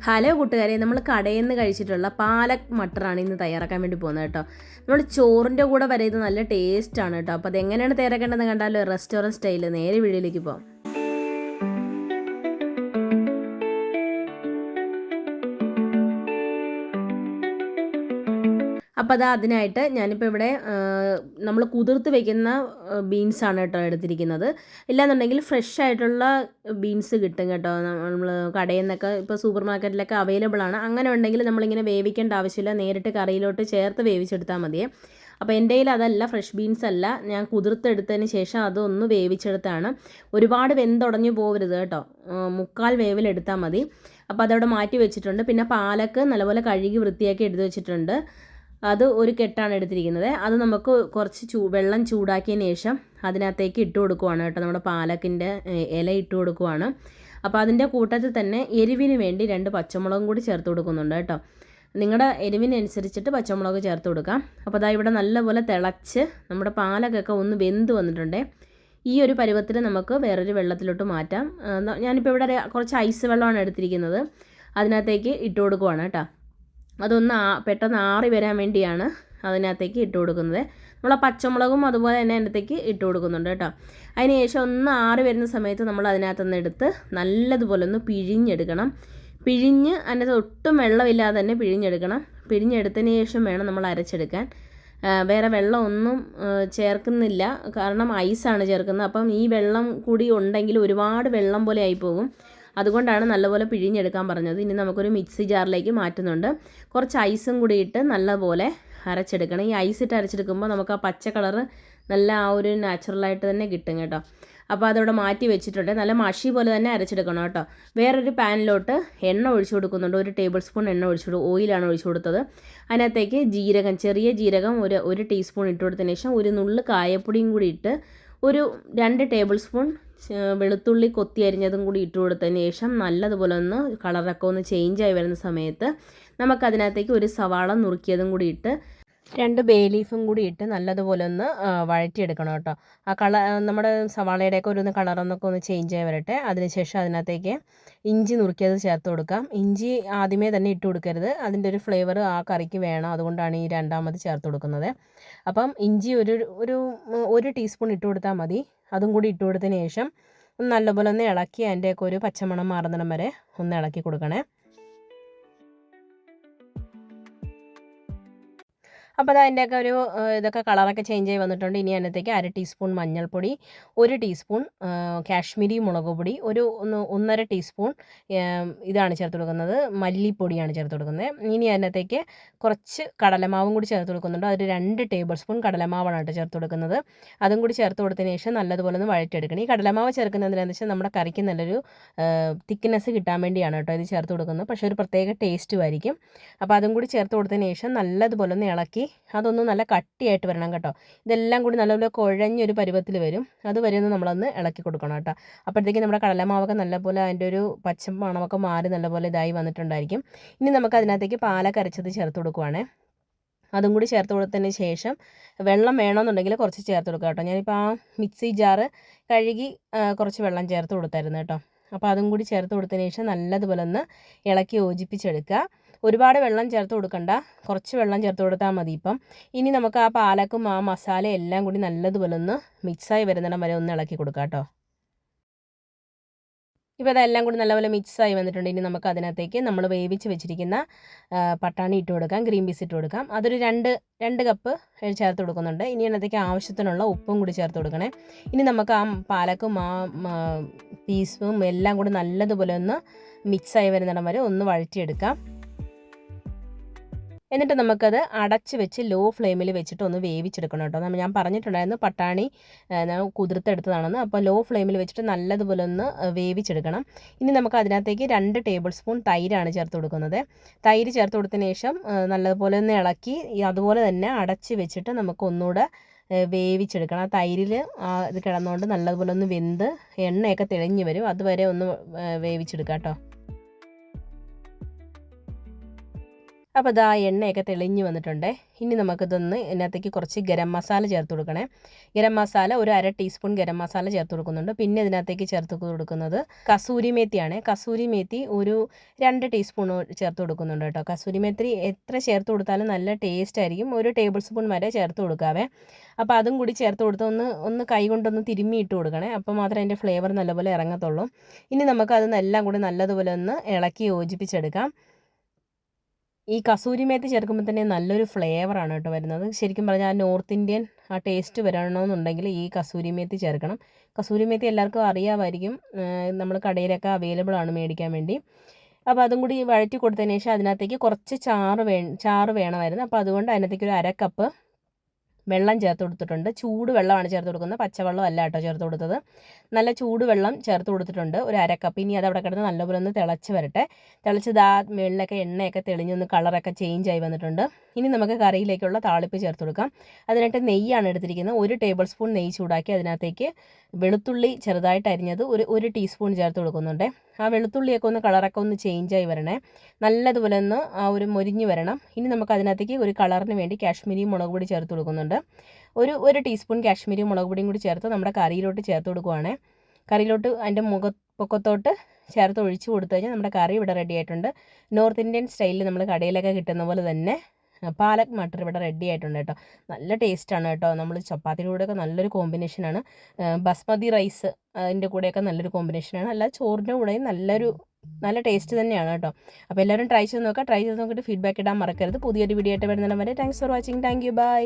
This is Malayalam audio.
ഹലോ കൂട്ടുകാരെ, നമ്മൾ കടയിൽ നിന്ന് കഴിച്ചിട്ടുള്ള പാലക് മട്ടറാണ് ഇന്ന് തയ്യാറാക്കാൻ വേണ്ടി പോകുന്നത് കേട്ടോ. നമ്മൾ ചോറിൻ്റെ കൂടെ വരെ ഇത് നല്ല ടേസ്റ്റാണ് കേട്ടോ. അപ്പോൾ അതെങ്ങനെയാണ് തയ്യാറാക്കേണ്ടതെന്ന് കണ്ടാലോ, റെസ്റ്റോറൻറ്റ് സ്റ്റൈലിൽ നേരെ വീഡിയോയിലേക്ക് പോകാം. അപ്പോൾ അതിനായിട്ട് ഞാനിപ്പോൾ ഇവിടെ നമ്മൾ കുതിർത്ത് വെക്കുന്ന ബീൻസാണ് കേട്ടോ എടുത്തിരിക്കുന്നത്. ഇല്ലാന്നുണ്ടെങ്കിൽ ഫ്രഷ് ആയിട്ടുള്ള ബീൻസ് കിട്ടും കേട്ടോ. നമ്മൾ കടയിൽ നിന്നൊക്കെ ഇപ്പോൾ സൂപ്പർ മാർക്കറ്റിലൊക്കെ അവൈലബിൾ ആണ്. അങ്ങനെ ഉണ്ടെങ്കിൽ നമ്മളിങ്ങനെ വേവിക്കേണ്ട ആവശ്യമില്ല, നേരിട്ട് കറിയിലോട്ട് ചേർത്ത് വേവിച്ചെടുത്താൽ മതിയേ. അപ്പോൾ എൻ്റെ കയ്യിൽ അതല്ല, ഫ്രഷ് ബീൻസ് അല്ല, ഞാൻ കുതിർത്തെടുത്തതിന് ശേഷം അതൊന്ന് വേവിച്ചെടുത്താണ്. ഒരുപാട് വെന്തുടഞ്ഞു പോകരുത് കേട്ടോ, മുക്കാൽ വേവിലെടുത്താൽ മതി. അപ്പോൾ അതവിടെ മാറ്റി വെച്ചിട്ടുണ്ട്. പിന്നെ പാലക്ക് നല്ലപോലെ കഴുകി വൃത്തിയാക്കി എടുത്ത് വെച്ചിട്ടുണ്ട്. അത് ഒരു കെട്ടാണ് എടുത്തിരിക്കുന്നത്. അത് നമുക്ക് കുറച്ച് വെള്ളം ചൂടാക്കിയതിന് ശേഷം അതിനകത്തേക്ക് ഇട്ട് കൊടുക്കുവാണ് കേട്ടോ. നമ്മുടെ പാലക്കിൻ്റെ ഇല ഇട്ട് കൊടുക്കുവാണ്. അപ്പോൾ അതിൻ്റെ കൂട്ടത്തിൽ തന്നെ എരിവിന് വേണ്ടി 2 പച്ചമുളകും കൂടി ചേർത്ത് കൊടുക്കുന്നുണ്ട് കേട്ടോ. നിങ്ങളുടെ എരിവിനനുസരിച്ചിട്ട് പച്ചമുളക് ചേർത്ത് കൊടുക്കാം. അപ്പോൾ അതാ ഇവിടെ നല്ലപോലെ തിളച്ച് നമ്മുടെ പാലക്കൊക്കെ ഒന്ന് വെന്ത് വന്നിട്ടുണ്ട്. ഈ ഒരു പരുവത്തിൽ നമുക്ക് വേറൊരു വെള്ളത്തിലോട്ട് മാറ്റാം. ഞാനിപ്പോൾ ഇവിടെ കുറച്ച് ഐസ് വെള്ളമാണ് എടുത്തിരിക്കുന്നത്. അതിനകത്തേക്ക് ഇട്ട് കൊടുക്കുവാണ് കേട്ടോ. അതൊന്ന് പെട്ടെന്ന് ആറി വരാൻ വേണ്ടിയാണ് അതിനകത്തേക്ക് ഇട്ട് കൊടുക്കുന്നത്. നമ്മൾ പച്ചമുളകും അതുപോലെ തന്നെ അതിനകത്തേക്ക് ഇട്ട് കൊടുക്കുന്നുണ്ട് കേട്ടോ. അതിന് ശേഷം ഒന്ന് ആറി വരുന്ന സമയത്ത് നമ്മൾ അതിനകത്തുനിന്ന് എടുത്ത് നല്ലതുപോലെ ഒന്ന് പിഴിഞ്ഞെടുക്കണം. പിഴിഞ്ഞ് അതിനകത്ത് ഒട്ടും വെള്ളമില്ലാതെ തന്നെ പിഴിഞ്ഞെടുക്കണം. പിഴിഞ്ഞെടുത്തതിന് ശേഷം വേണം നമ്മൾ അരച്ചെടുക്കാൻ. വേറെ വെള്ളമൊന്നും ചേർക്കുന്നില്ല, കാരണം ഐസാണ് ചേർക്കുന്നത്. അപ്പം ഈ വെള്ളം കൂടി ഉണ്ടെങ്കിൽ ഒരുപാട് വെള്ളം പോലെ ആയിപ്പോകും. അതുകൊണ്ടാണ് നല്ലപോലെ പിഴിഞ്ഞെടുക്കാൻ പറഞ്ഞത്. ഇനി നമുക്കൊരു മിക്സി ജാറിലേക്ക് മാറ്റുന്നുണ്ട്. കുറച്ച് ഐസും കൂടി ഇട്ട് നല്ലപോലെ അരച്ചെടുക്കണം. ഈ ഐസ് ഇട്ട് അരച്ചെടുക്കുമ്പോൾ നമുക്ക് ആ പച്ച കളറ് നല്ല ആ ഒരു നാച്ചുറലായിട്ട് തന്നെ കിട്ടും കേട്ടോ. അപ്പോൾ അതവിടെ മാറ്റി വെച്ചിട്ടുണ്ട്. നല്ല മഷി പോലെ തന്നെ അരച്ചെടുക്കണം കേട്ടോ. വേറൊരു പാനിലോട്ട് എണ്ണ ഒഴിച്ചു കൊടുക്കുന്നുണ്ട്. 1 ടേബിൾ സ്പൂൺ എണ്ണ ഓയിലാണ് ഒഴിച്ചു കൊടുത്തത്. അതിനകത്തേക്ക് ജീരകം, ചെറിയ ജീരകം ഒരു ടീസ്പൂൺ ഇട്ട് കൊടുത്തതിന് ശേഷം ഒരു നുള്ള് കായപ്പൊടിയും കൂടി ഇട്ട് ഒരു 2 ടേബിൾ സ്പൂൺ വെളുത്തുള്ളി കൊത്തി അരിഞ്ഞതും കൂടി ഇട്ട് കൊടുത്തതിന് ശേഷം നല്ലതുപോലെ ഒന്ന് കളറൊക്കെ ഒന്ന് ചേഞ്ചായി വരുന്ന സമയത്ത് നമുക്കതിനകത്തേക്ക് ഒരു സവാള നുറുക്കിയതും കൂടി ഇട്ട് 2 ബേ ലീഫും കൂടി ഇട്ട് നല്ലതുപോലെ ഒന്ന് വഴറ്റിയെടുക്കണം കേട്ടോ. ആ നമ്മുടെ സവാളയുടെയൊക്കെ ഒരു കളറൊന്നൊക്കെ ഒന്ന് ചേഞ്ചായി വരട്ടെ. അതിനുശേഷം അതിനകത്തേക്ക് ഇഞ്ചി നുറുക്കിയത് ചേർത്ത് കൊടുക്കാം. ഇഞ്ചി ആദ്യമേ തന്നെ ഇട്ട് കൊടുക്കരുത്, അതിൻ്റെ ഒരു ഫ്ലേവർ ആ കറിക്ക് വേണം. അതുകൊണ്ടാണ് ഈ രണ്ടാമത് ചേർത്ത് കൊടുക്കുന്നത്. അപ്പം ഇഞ്ചി ഒരു ടീസ്പൂൺ ഇട്ട് കൊടുത്താൽ മതി. അതും കൂടി ഇട്ട് കൊടുത്തതിന് ശേഷം നല്ലപോലെ ഒന്ന് ഇളക്കി അതിൻ്റെയൊക്കെ ഒരു പച്ചമണം മാറുന്നിടം വരെ ഒന്ന് ഇളക്കി കൊടുക്കണേ. അപ്പോൾ അത് അതിൻ്റെയൊക്കെ ഒരു ഇതൊക്കെ കളറൊക്കെ ചേഞ്ച് ആയി വന്നിട്ടുണ്ട്. ഇനി അതിനകത്തേക്ക് 1/2 ടീസ്പൂൺ മഞ്ഞൾപ്പൊടി, 1 ടീസ്പൂൺ കാശ്മീരി മുളക് പൊടി, 1.5 ടീസ്പൂൺ ഇതാണ് ചേർത്ത് കൊടുക്കുന്നത്, മല്ലിപ്പൊടിയാണ് ചേർത്ത് കൊടുക്കുന്നത്. ഇനി അതിനകത്തേക്ക് കുറച്ച് കടലമാവും കൂടി ചേർത്ത് കൊടുക്കുന്നുണ്ട്. അതൊരു 2 ടേബിൾ സ്പൂൺ കടലമാവാണ് കേട്ടോ ചേർത്ത് കൊടുക്കുന്നത്. അതും കൂടി ചേർത്ത് കൊടുത്തതിന് ശേഷം നല്ലതുപോലെ ഒന്ന് വഴറ്റിയെടുക്കണം. ഈ കടലമാവ് ചേർക്കുന്നത് എന്താണെന്ന് വെച്ചാൽ നമ്മുടെ കറിക്ക് നല്ലൊരു തിക്നെസ് കിട്ടാൻ വേണ്ടിയാണ് കേട്ടോ ഇത് ചേർത്ത് കൊടുക്കുന്നത്. പക്ഷേ ഒരു പ്രത്യേക ടേസ്റ്റും ആയിരിക്കും. അപ്പോൾ അതും കൂടി ചേർത്ത് കൊടുത്തതിന് ശേഷം നല്ലതുപോലെ ഒന്ന് ഇളക്കി അതൊന്ന് നല്ല കട്ടിയായിട്ട് വരണം കേട്ടോ. ഇതെല്ലാം കൂടി നല്ലപോലെ കുഴഞ്ഞൊരു പരുവത്തിൽ വരും. അതുവരെ ഒന്ന് നമ്മളൊന്ന് ഇളക്കി കൊടുക്കണം കേട്ടോ. അപ്പോഴത്തേക്കും നമ്മുടെ കടലമാവൊക്കെ നല്ലപോലെ അതിൻ്റെ ഒരു പച്ച മണമൊക്കെ മാറി നല്ലപോലെ ഇതായി വന്നിട്ടുണ്ടായിരിക്കും. ഇനി നമുക്ക് അതിനകത്തേക്ക് പാലൊക്കെ അരച്ചത് ചേർത്ത് കൊടുക്കുവാണേ. അതും കൂടി ചേർത്ത് കൊടുത്തതിന് ശേഷം വെള്ളം വേണമെന്നുണ്ടെങ്കിൽ കുറച്ച് ചേർത്ത് കൊടുക്കുക കേട്ടോ. ഞാനിപ്പോൾ ആ മിക്സി ജാറ് കഴുകി കുറച്ച് വെള്ളം ചേർത്ത് കൊടുത്തായിരുന്നു കേട്ടോ. അപ്പോൾ അതും കൂടി ചേർത്ത് കൊടുത്തതിന് ശേഷം നല്ലതുപോലെ ഒന്ന് ഇളക്കി യോജിപ്പിച്ചെടുക്കുക. ഒരുപാട് വെള്ളം ചേർത്ത് കൊടുക്കണ്ട, കുറച്ച് വെള്ളം ചേർത്ത് കൊടുത്താൽ മതി. ഇനി നമുക്ക് ആ പാലക്കും ആ മസാല എല്ലാം കൂടി നല്ലതുപോലെ ഒന്ന് മിക്സായി വരുന്നിടം വരെ ഒന്ന് ഇളക്കി കൊടുക്കാം കേട്ടോ. ഇപ്പോൾ അതെല്ലാം കൂടി നല്ലപോലെ മിക്സായി വന്നിട്ടുണ്ട്. ഇനി നമുക്ക് അതിനകത്തേക്ക് നമ്മൾ വേവിച്ച് വെച്ചിരിക്കുന്ന പട്ടാണി ഇട്ട് കൊടുക്കാം, ഗ്രീൻ പീസ് ഇട്ട് കൊടുക്കാം. അതൊരു 2 കപ്പ് ചേർത്ത് കൊടുക്കുന്നുണ്ട്. ഇനി അതിനകത്തേക്ക് ആവശ്യത്തിനുള്ള ഉപ്പും കൂടി ചേർത്ത് കൊടുക്കണേ. ഇനി നമുക്ക് ആ പാലക്കും ആ പീസും എല്ലാം കൂടി നല്ലതുപോലെ ഒന്ന് മിക്സായി വരുന്നിടം വരെ ഒന്ന് വഴറ്റിയെടുക്കാം. എന്നിട്ട് നമുക്കത് അടച്ച് വെച്ച് ലോ ഫ്ലെയിമിൽ വെച്ചിട്ട് ഒന്ന് വേവിച്ചെടുക്കണം കേട്ടോ. ഞാൻ പറഞ്ഞിട്ടുണ്ടായിരുന്നു പട്ടാണി കുതിർത്തെടുത്തതാണെന്ന്. അപ്പോൾ ലോ ഫ്ലെയിമിൽ വെച്ചിട്ട് നല്ലതുപോലെ ഒന്ന് വേവിച്ചെടുക്കണം. ഇനി നമുക്ക് അതിനകത്തേക്ക് 2 ടേബിൾ സ്പൂൺ തൈരാണ് ചേർത്ത് കൊടുക്കുന്നത്. തൈര് ചേർത്ത് കൊടുത്തതിന് ശേഷം നല്ലതുപോലെ ഒന്ന് ഇളക്കി അതുപോലെ തന്നെ അടച്ച് വെച്ചിട്ട് നമുക്ക് ഒന്നുകൂടെ വേവിച്ചെടുക്കണം. ആ തൈരിൽ ഇത് കിടന്നുകൊണ്ട് നല്ലതുപോലെ ഒന്ന് വെന്ത് എണ്ണയൊക്കെ തെളിഞ്ഞ് വരും. അതുവരെ ഒന്ന് വേവിച്ചെടുക്കാം കേട്ടോ. അപ്പോൾ ഇതാ എണ്ണയൊക്കെ തെളിഞ്ഞ് വന്നിട്ടുണ്ട്. ഇനി നമുക്കിതൊന്ന് ഇതിനകത്തേക്ക് കുറച്ച് ഗരം മസാല ചേർത്ത് കൊടുക്കണേ. ഗരം മസാല ഒരു 1/2 ടീസ്പൂൺ ഗരം മസാല ചേർത്ത് കൊടുക്കുന്നുണ്ട്. പിന്നെ ഇതിനകത്തേക്ക് ചേർത്ത് കൊടുക്കുന്നത് കസൂരി മേത്തിയാണ്. കസൂരി മേത്തി ഒരു 2 ടീസ്പൂൺ ചേർത്ത് കൊടുക്കുന്നുണ്ട് കേട്ടോ. കസൂരി മേത്തി എത്ര ചേർത്ത് കൊടുത്താലും നല്ല ടേസ്റ്റ് ആയിരിക്കും. 1 ടേബിൾ സ്പൂൺ വരെ ചേർത്ത് കൊടുക്കാവേ. അപ്പോൾ അതും കൂടി ചേർത്ത് കൊടുത്ത് ഒന്ന് കൈ കൊണ്ടൊന്ന് തിരുമ്മി ഇട്ട് കൊടുക്കണേ. അപ്പോൾ മാത്രമേ അതിൻ്റെ ഫ്ലേവർ നല്ലപോലെ ഇറങ്ങത്തുള്ളൂ. ഇനി നമുക്കതെല്ലാം കൂടി നല്ലതുപോലെ ഒന്ന് ഇളക്കി യോജിപ്പിച്ചെടുക്കാം. ഈ കസൂരി മേത്തി ചേർക്കുമ്പോൾ തന്നെ നല്ലൊരു ഫ്ലേവറാണ് കേട്ടോ വരുന്നത്. ശരിക്കും പറഞ്ഞാൽ ആ നോർത്ത് ഇന്ത്യൻ ആ ടേസ്റ്റ് വരണമെന്നുണ്ടെങ്കിൽ ഈ കസൂരി മേത്തി ചേർക്കണം. കസൂരി മേത്തി എല്ലാവർക്കും അറിയാമായിരിക്കും, നമ്മൾ കടയിലൊക്കെ അവൈലബിൾ ആണ് മേടിക്കാൻ വേണ്ടി. അപ്പോൾ അതും കൂടി വഴറ്റി കൊടുത്തതിന് ശേഷം അതിനകത്തേക്ക് കുറച്ച് ചാറ് വേണമായിരുന്നു. അപ്പോൾ അതുകൊണ്ട് അതിനകത്തേക്ക് ഒരു 1/2 കപ്പ് വെള്ളം ചേർത്ത് കൊടുത്തിട്ടുണ്ട്. ചൂട് വെള്ളമാണ് ചേർത്ത് കൊടുക്കുന്നത്, പച്ചവെള്ളം അല്ല കേട്ടോ ചേർത്ത് കൊടുത്തത്. നല്ല ചൂട് വെള്ളം ചേർത്ത് കൊടുത്തിട്ടുണ്ട്, ഒരു 1/2 കപ്പ്. ഇനി അതവിടെ കിടന്ന് നല്ലപോലെ ഒന്ന് തിളച്ച് വരട്ടെ. തിളച്ചത് ആ മുകളിലൊക്കെ എണ്ണയൊക്കെ തെളിഞ്ഞൊന്ന് കളറൊക്കെ ചേഞ്ച് ആയി വന്നിട്ടുണ്ട്. ഇനി നമുക്ക് കറിയിലേക്കുള്ള താളിപ്പ് ചേർത്ത് കൊടുക്കാം. അതിനായിട്ട് നെയ്യാണ് എടുത്തിരിക്കുന്നത്. 1 ടേബിൾ സ്പൂൺ നെയ്യ് ചൂടാക്കി അതിനകത്തേക്ക് വെളുത്തുള്ളി ചെറുതായിട്ട് അരിഞ്ഞത് ഒരു ടീസ്പൂൺ ചേർത്ത് കൊടുക്കുന്നുണ്ട്. ആ വെളുത്തുള്ളിയൊക്കെ ഒന്ന് കളറൊക്കെ ഒന്ന് ചേഞ്ചായി വരണേ, നല്ലതുപോലെ ഒന്ന് ആ ഒരു മൊരിഞ്ഞ് വരണം. ഇനി നമുക്ക് അതിനകത്തേക്ക് ഒരു കളറിന് വേണ്ടി കാശ്മീരി മുളക് പൊടി ചേർത്ത് കൊടുക്കുന്നുണ്ട്. ഒരു ടീസ്പൂൺ കാശ്മീരി മുളക് പൊടിയും കൂടി ചേർത്ത് നമ്മുടെ കറിയിലോട്ട് ചേർത്ത് കൊടുക്കുവാണ്. കറിയിലോട്ട് അതിൻ്റെ പൊക്കത്തോട്ട് ചേർത്ത് ഒഴിച്ച് കൊടുത്തു കഴിഞ്ഞാൽ നമ്മുടെ കറി ഇവിടെ റെഡി ആയിട്ടുണ്ട്. നോർത്ത് ഇന്ത്യൻ സ്റ്റൈലിൽ നമ്മൾ കടയിലൊക്കെ കിട്ടുന്ന പോലെ തന്നെ പാലക് മട്ടർ ഇവിടെ റെഡി ആയിട്ടുണ്ട് കേട്ടോ. നല്ല ടേസ്റ്റാണ് കേട്ടോ. നമ്മൾ ചപ്പാത്തിയുടെ കൂടെയൊക്കെ നല്ലൊരു കോമ്പിനേഷനാണ്. ബസ്മതി റൈസ് അതിൻ്റെ കൂടെയൊക്കെ നല്ലൊരു കോമ്പിനേഷനാണ്. അല്ല ചോറിൻ്റെ കൂടെയും നല്ല ടേസ്റ്റ് തന്നെയാണ് കേട്ടോ. അപ്പോൾ എല്ലാവരും ട്രൈ ചെയ്ത് നോക്കുക. ട്രൈ ചെയ്ത് നോക്കിയിട്ട് ഫീഡ്ബാക്ക് ഇടാൻ മറക്കരുത്. പുതിയൊരു വീഡിയോ ആയിട്ട് വരുന്നിടം വരെ thanks for watching. Thank you. By.